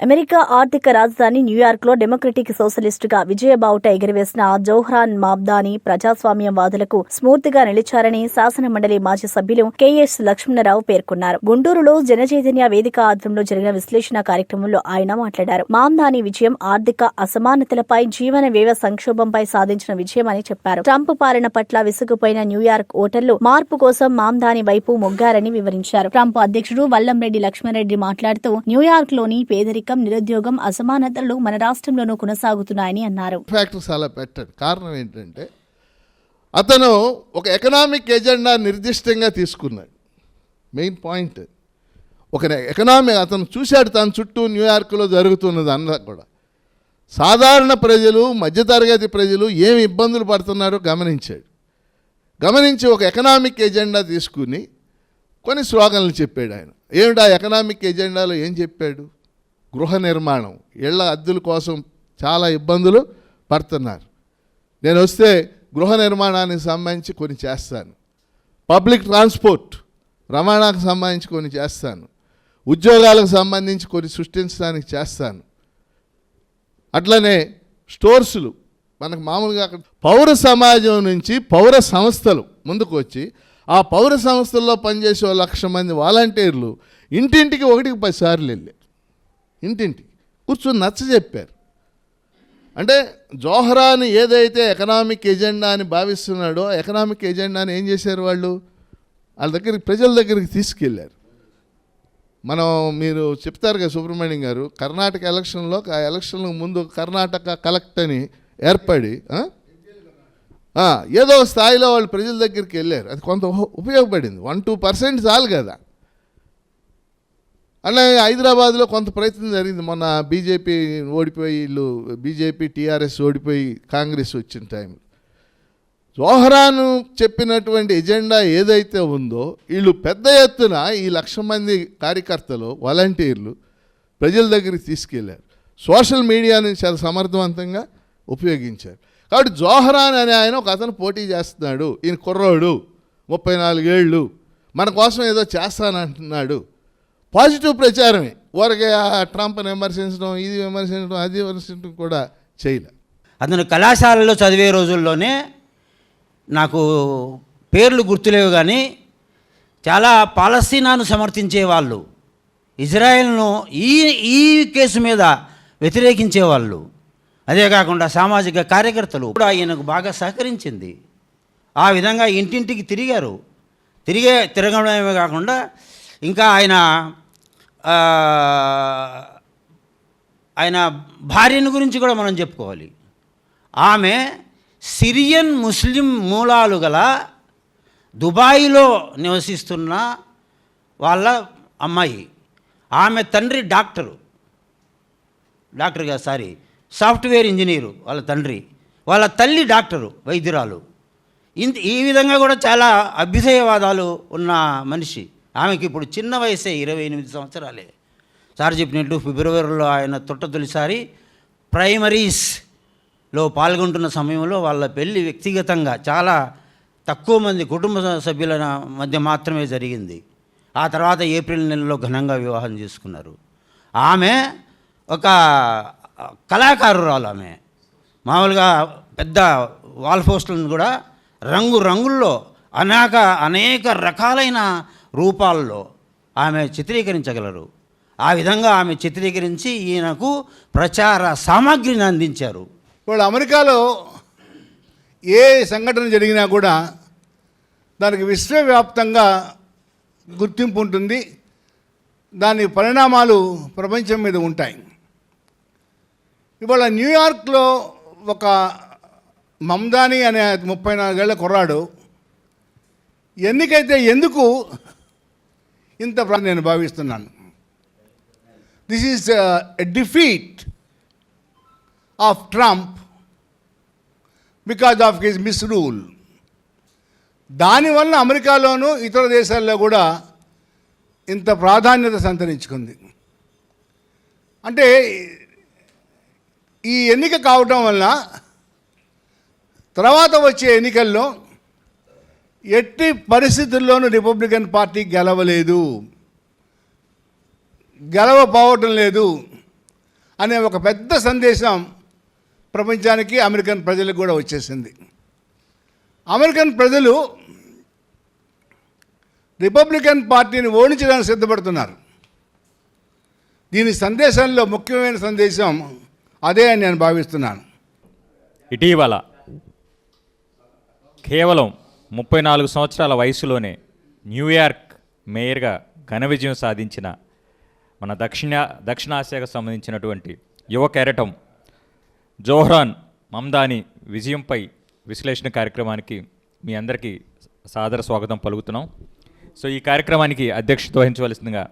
America ఆర్థిక రాజధాని న్యూయార్క్లో డెమోక్రటిక్ సోషలిస్టుగా విజయబావుట ఎగురవేసిన జోహ్రాన్ మామ్దానీ ప్రజాస్వామ్యవాదులకు స్ఫూర్తిగా నిలిచారని శాసనమండలి మాజీ సభ్యులు కెఎస్ లక్ష్మణరావు పేర్కొన్నారు. గుంటూరులో జనచైతన్య వేదిక ఆధ్వర్యంలో జరిగిన విశ్లేషణ కార్యక్రమంలో ఆయన మాట్లాడారు. మామ్దానీ విజయం ఆర్థిక అసమానతలపై, జీవన వ్యయ సంక్షోభంపై సాధించిన విజయమని చెప్పారు. ట్రంప్ పాలన పట్ల విసుగుపోయిన న్యూయార్క్ ఓటర్లు మార్పు కోసం మామ్దానీ వైపు మొగ్గారని వివరించారు. ట్రంప్ అధ్యక్షుడు వల్లంరెడ్డి లక్ష్మణరెడ్డి మాట్లాడుతూ న్యూయార్క్లోని పేదరికం, నిరుద్యోగం, అసమానతలు మన రాష్ట్రంలోనూ కొనసాగుతున్నాయని అన్నారు. ఫ్యాక్టర్స్ అలా పెట్టాడు. కారణం ఏంటంటే అతను ఒక ఎకనామిక్ ఎజెండా నిర్దిష్టంగా తీసుకున్నాడు. మెయిన్ పాయింట్ ఒక ఎకనామిక్ అతను చూశాడు తన చుట్టూ న్యూయార్క్లో జరుగుతున్నది అన్న కూడా. సాధారణ ప్రజలు, మధ్యతరగతి ప్రజలు ఏమి ఇబ్బందులు పడుతున్నారో గమనించి ఒక ఎకనామిక్ ఎజెండా తీసుకుని కొన్ని స్లోగన్లు చెప్పాడు ఆయన. ఏమిటి ఆ ఎకనామిక్ ఎజెండాలో ఏం చెప్పాడు? గృహ నిర్మాణం, ఇళ్ల అద్దెల కోసం చాలా ఇబ్బందులు పడుతున్నారు. నేను వస్తే గృహ నిర్మాణానికి సంబంధించి కొన్ని చేస్తాను, పబ్లిక్ ట్రాన్స్పోర్ట్ రవాణాకు సంబంధించి కొన్ని చేస్తాను, ఉద్యోగాలకు సంబంధించి కొన్ని సృష్టించడానికి చేస్తాను. అట్లనే స్టోర్సులు మనకు మామూలుగా పౌర సమాజం నుంచి పౌర సంస్థలు ముందుకు వచ్చి ఆ పౌర సంస్థల్లో పనిచేసే 1,00,000 మంది వాలంటీర్లు ఇంటింటికి 1-10 సార్లు వెళ్ళారు. ఇంటింటికి కూర్చొని నచ్చ చెప్పారు. అంటే జోహ్రాన్ ఏదైతే ఎకనామిక్ ఎజెండా అని భావిస్తున్నాడో ఎకనామిక్ ఎజెండాని ఏం చేశారు వాళ్ళు? వాళ్ళ దగ్గరికి, ప్రజల దగ్గరికి తీసుకెళ్ళారు. మీరు చెప్తారు కదా సుబ్రహ్మణ్యం గారు, కర్ణాటక ఎలక్షన్లో ఆ ఎలక్షన్లకు ముందు కర్ణాటక కలెక్ట్ అని ఏర్పడి ఏదో స్థాయిలో వాళ్ళు ప్రజల దగ్గరికి వెళ్ళారు. అది కొంత ఉపయోగపడింది. 1-2% చాలు కదా. అలాగే హైదరాబాద్లో కొంత ప్రయత్నం జరిగింది. మొన్న బీజేపీ ఓడిపోయి, బీజేపీ టీఆర్ఎస్ ఓడిపోయి కాంగ్రెస్ వచ్చిన టైంలో జోహ్రాన్ చెప్పినటువంటి ఎజెండా ఏదైతే ఉందో వీళ్ళు పెద్ద ఎత్తున ఈ 1,00,000 మంది కార్యకర్తలు, వాలంటీర్లు ప్రజల దగ్గరికి తీసుకెళ్లారు. సోషల్ మీడియాని చాలా సమర్థవంతంగా ఉపయోగించారు. కాబట్టి జోహ్రాన్ అనే ఆయన ఒక అతను పోటీ చేస్తున్నాడు. ఈయన కుర్రోడు, 34 ఏళ్ళు, మన కోసం ఏదో చేస్తానంటున్నాడు. పాజిటివ్ ప్రచారమే. ఊరకే ట్రంప్ని విమర్శించడం, ఇది విమర్శించడం, అది విమర్శించడం కూడా చేయలే. అతను కళాశాలలో చదివే రోజుల్లోనే నాకు పేర్లు గుర్తులేవు కానీ చాలా పాలస్తీనాను సమర్థించే వాళ్ళు, ఇజ్రాయెల్ను ఈ కేసు మీద వ్యతిరేకించేవాళ్ళు, అదే కాకుండా సామాజిక కార్యకర్తలు కూడా ఆయనకు బాగా సహకరించింది. ఆ విధంగా ఇంటింటికి తిరగడమే కాకుండా ఇంకా ఆయన భార్యను గురించి కూడా మనం చెప్పుకోవాలి. ఆమె సిరియన్ ముస్లిం మూలాలు గల దుబాయ్లో నివసిస్తున్న వాళ్ళ అమ్మాయి. ఆమె తండ్రి సాఫ్ట్వేర్ ఇంజనీరు వాళ్ళ తండ్రి, వాళ్ళ తల్లి డాక్టరు, వైద్యురాలు. ఈ విధంగా కూడా చాలా అభ్యుదయవాదాలు ఉన్న మనిషి. ఆమెకి ఇప్పుడు చిన్న వయసే, 28 సంవత్సరాలే. సార్ చెప్పినట్టు ఫిబ్రవరిలో ఆయన తొలిసారి ప్రైమరీస్లో పాల్గొంటున్న సమయంలో వాళ్ళ పెళ్ళి వ్యక్తిగతంగా చాలా తక్కువ మంది కుటుంబ సభ్యుల మధ్య మాత్రమే జరిగింది. ఆ తర్వాత ఏప్రిల్ నెలలో ఘనంగా వివాహం చేసుకున్నారు. ఆమె ఒక కళాకారురాలు. ఆమె మామూలుగా పెద్ద వాల్ పోస్టులను కూడా రంగుల్లో అనేక రకాలైన రూపాల్లో ఆమె చిత్రీకరించగలరు. ఆ విధంగా ఆమె చిత్రీకరించి ఈయనకు ప్రచార సామాగ్రిని అందించారు. ఇప్పుడు అమెరికాలో ఏ సంఘటన జరిగినా కూడా దానికి విశ్వవ్యాప్తంగా గుర్తింపు ఉంటుంది. దాని పరిణామాలు ప్రపంచం మీద ఉంటాయి. ఇవాళ న్యూయార్క్లో ఒక మమ్దానీ అనే 34 ఏళ్ల కుర్రాడు ఎన్నికైతే ఎందుకు ఇంత నేను భావిస్తున్నాను. This is a defeat of Trump because of his మిస్రూల్. దానివల్ల అమెరికాలోనూ ఇతర దేశాల్లో కూడా ఇంత ప్రాధాన్యత సంతరించుకుంది. అంటే ఈ ఎన్నిక కావటం వల్ల తర్వాత వచ్చే ఎన్నికల్లో ఎట్టి పరిస్థితుల్లోనూ రిపబ్లికన్ పార్టీ గెలవపోవటం లేదు. అనే ఒక పెద్ద సందేశం ప్రపంచానికి, అమెరికన్ ప్రజలకు కూడా వచ్చేసింది. అమెరికన్ ప్రజలు రిపబ్లికన్ పార్టీని ఓడించడానికి సిద్ధపడుతున్నారు. దీని సందేశంలో ముఖ్యమైన సందేశం అదే అని నేను భావిస్తున్నాను. ఇటీవల కేవలం 34 సంవత్సరాల వయసులోనే న్యూయార్క్ మేయర్గా ఘన విజయం సాధించిన మన దక్షిణాసియాకు సంబంధించినటువంటి యువ కెరటం జోహ్రాన్ మమ్దాని విజయంపై విశ్లేషణ కార్యక్రమానికి మీ అందరికీ సాదర స్వాగతం పలుకుతున్నాం. సో ఈ కార్యక్రమానికి అధ్యక్షత వహించవలసిందిగా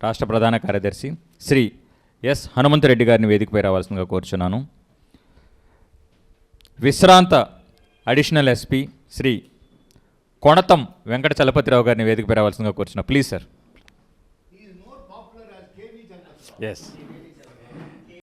రాష్ట్ర ప్రధాన కార్యదర్శి శ్రీ ఎస్ హనుమంతరెడ్డి గారిని వేదికపై రావాల్సిందిగా కోరుచున్నాను. విశ్రాంత అడిషనల్ ఎస్పీ శ్రీ కొణతం వెంకట చలపతిరావు గారిని వేదికపై రావాల్సిందిగా కోరుచున్నా. Please sir. ఎస్.